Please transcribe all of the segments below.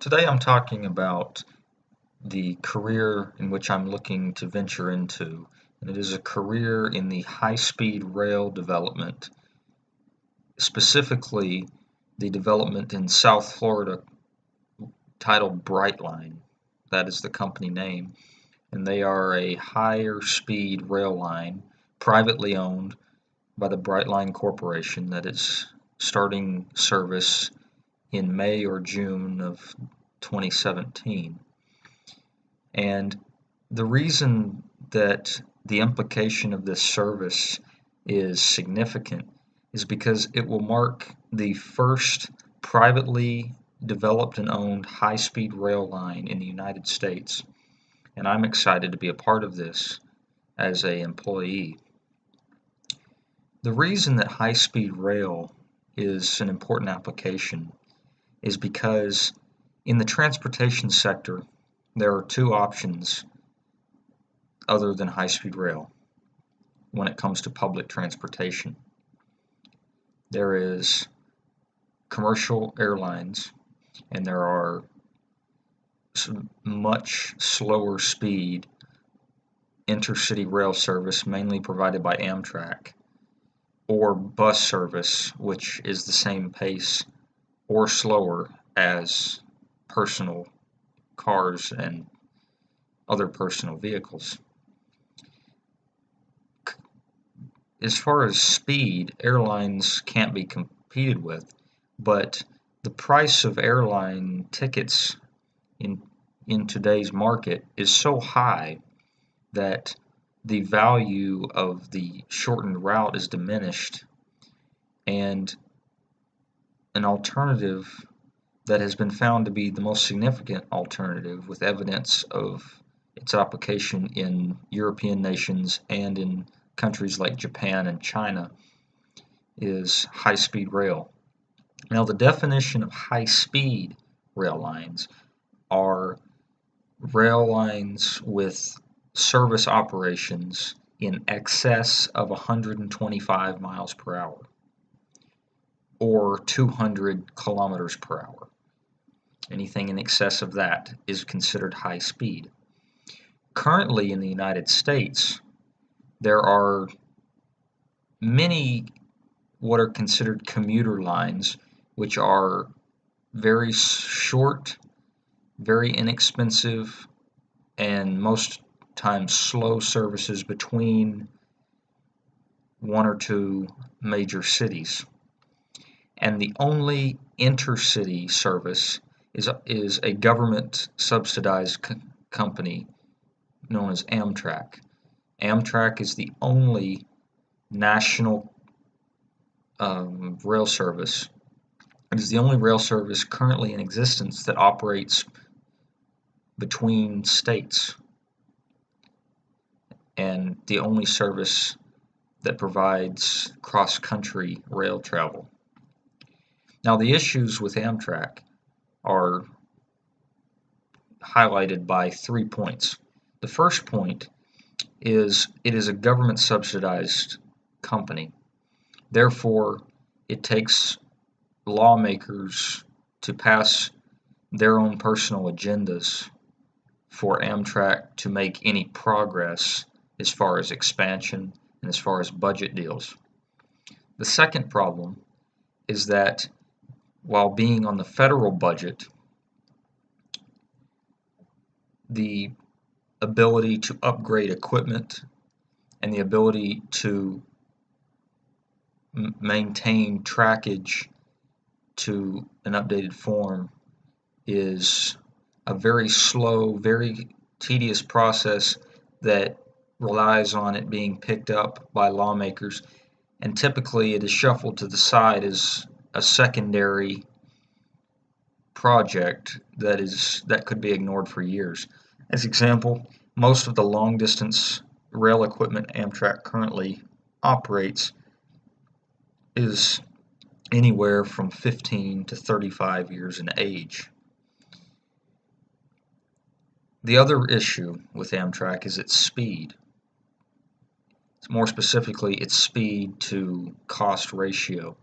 Today I'm talking about the career in which I'm looking to venture into, and it is a career in the high-speed rail development, specifically the development in South Florida titled Brightline. That is the company name, and they are a higher speed rail line, privately owned by the Brightline Corporation, that is starting service in May or June of 2017. And the reason that the implication of this service is significant is because it will mark the first privately developed and owned high-speed rail line in the United States. And I'm excited to be a part of this as an employee. The reason that high-speed rail is an important application is because in the transportation sector, there are two options other than high-speed rail when it comes to public transportation. There is commercial airlines, and there are some much slower speed intercity rail service, mainly provided by Amtrak, or bus service, which is the same pace or slower as personal cars and other personal vehicles. As far as speed, airlines can't be competed with, but the price of airline tickets in today's market is so high that the value of the shortened route is diminished, and an alternative that has been found to be the most significant alternative, with evidence of its application in European nations and in countries like Japan and China, is high-speed rail. Now, the definition of high-speed rail lines are rail lines with service operations in excess of 125 miles per hour or 200 kilometers per hour. Anything in excess of that is considered high speed. Currently in the United States, there are many what are considered commuter lines, which are very short, very inexpensive, and most times slow services between one or two major cities. And the only intercity service is a government subsidized company known as Amtrak. Amtrak is the only national rail service. It is the only rail service currently in existence that operates between states, and the only service that provides cross-country rail travel. Now, the issues with Amtrak are highlighted by 3 points. The first point is it is a government subsidized company. Therefore, it takes lawmakers to pass their own personal agendas for Amtrak to make any progress as far as expansion and as far as budget deals. The second problem is that while being on the federal budget, the ability to upgrade equipment and the ability to maintain trackage to an updated form is a very slow, very tedious process that relies on it being picked up by lawmakers, and typically it is shuffled to the side as a secondary project that could be ignored for years. As example, most of the long distance rail equipment Amtrak currently operates is anywhere from 15 to 35 years in age. The other issue with Amtrak is its speed. More specifically, its speed to cost ratio.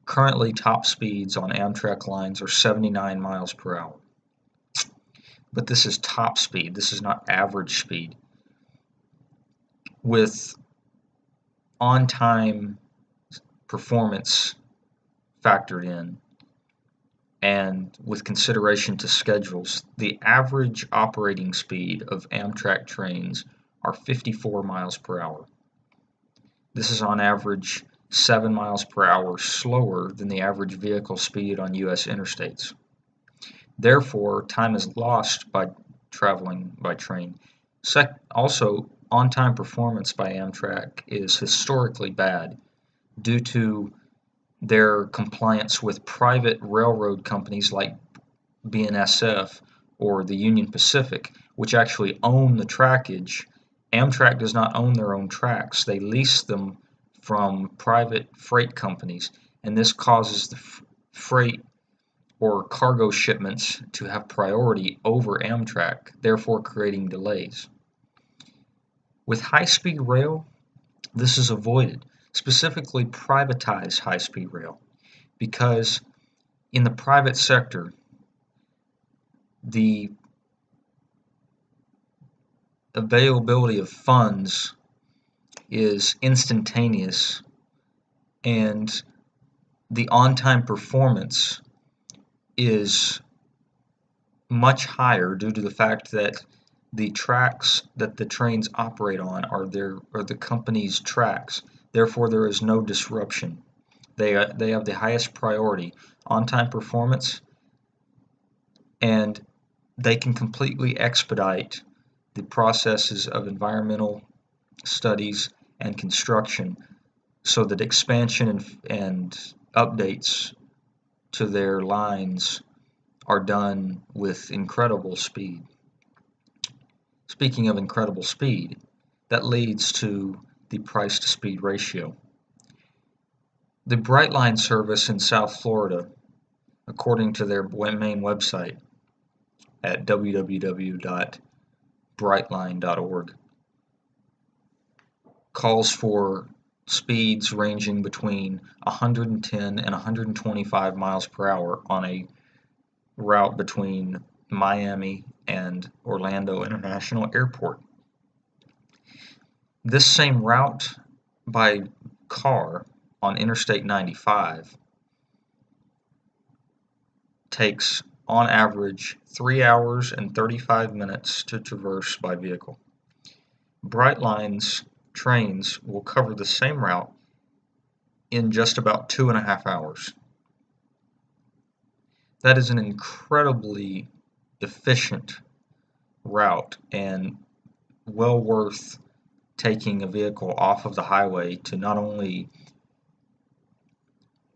Currently, top speeds on Amtrak lines are 79 miles per hour. But this is top speed. This is not average speed. With on-time performance factored in, and with consideration to schedules, the average operating speed of Amtrak trains are 54 miles per hour. This is on average 7 miles per hour slower than the average vehicle speed on U.S. interstates. Therefore, time is lost by traveling by train. Also, on-time performance by Amtrak is historically bad due to their compliance with private railroad companies like BNSF or the Union Pacific, which actually own the trackage. Amtrak does not own their own tracks. They lease them from private freight companies, and this causes the freight or cargo shipments to have priority over Amtrak, therefore creating delays. With high-speed rail, this is avoided, specifically privatized high-speed rail, because in the private sector, the availability of funds is instantaneous, and the on-time performance is much higher due to the fact that the tracks that the trains operate on are the company's tracks. Therefore, there is no disruption. They have the highest priority, on-time performance, and they can completely expedite the processes of environmental studies and construction so that expansion and updates to their lines are done with incredible speed. Speaking of incredible speed, that leads to the price to speed ratio. The Brightline service in South Florida, according to their main website at www.brightline.org, calls for speeds ranging between 110 and 125 miles per hour on a route between Miami and Orlando International Airport. This same route by car on Interstate 95 takes on average 3 hours and 35 minutes to traverse by vehicle. Brightline's trains will cover the same route in just about 2.5 hours. That is an incredibly efficient route and well worth taking a vehicle off of the highway to not only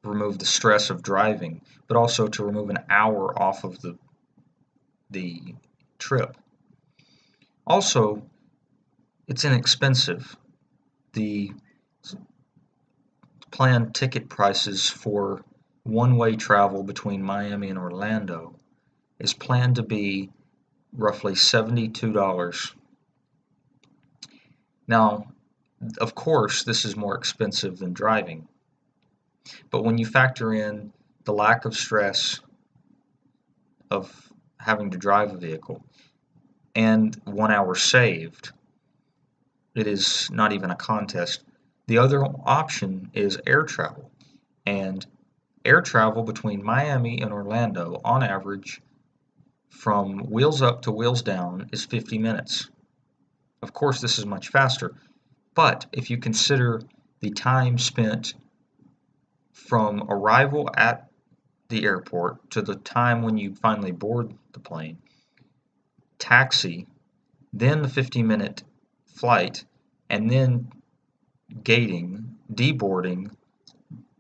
remove the stress of driving, but also to remove an hour off of the trip. Also, it's inexpensive. The planned ticket prices for one-way travel between Miami and Orlando is planned to be roughly $72. Now, of course, this is more expensive than driving, but when you factor in the lack of stress of having to drive a vehicle and 1 hour saved, it is not even a contest. The other option is air travel, and air travel between Miami and Orlando on average from wheels up to wheels down is 50 minutes. Of course, this is much faster, but if you consider the time spent from arrival at the airport to the time when you finally board the plane, taxi, then the 50-minute flight, and then gating, deboarding,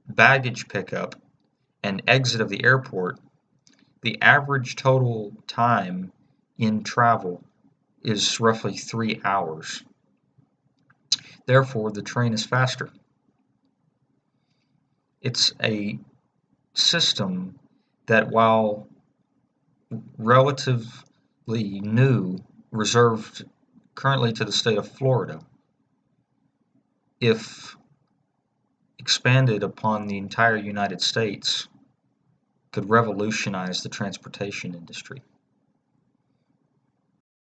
baggage pickup, and exit of the airport, the average total time in travel is roughly 3 hours. Therefore, the train is faster. It's a system that, while relatively new, reserved currently to the state of Florida, if expanded upon the entire United States, could revolutionize the transportation industry.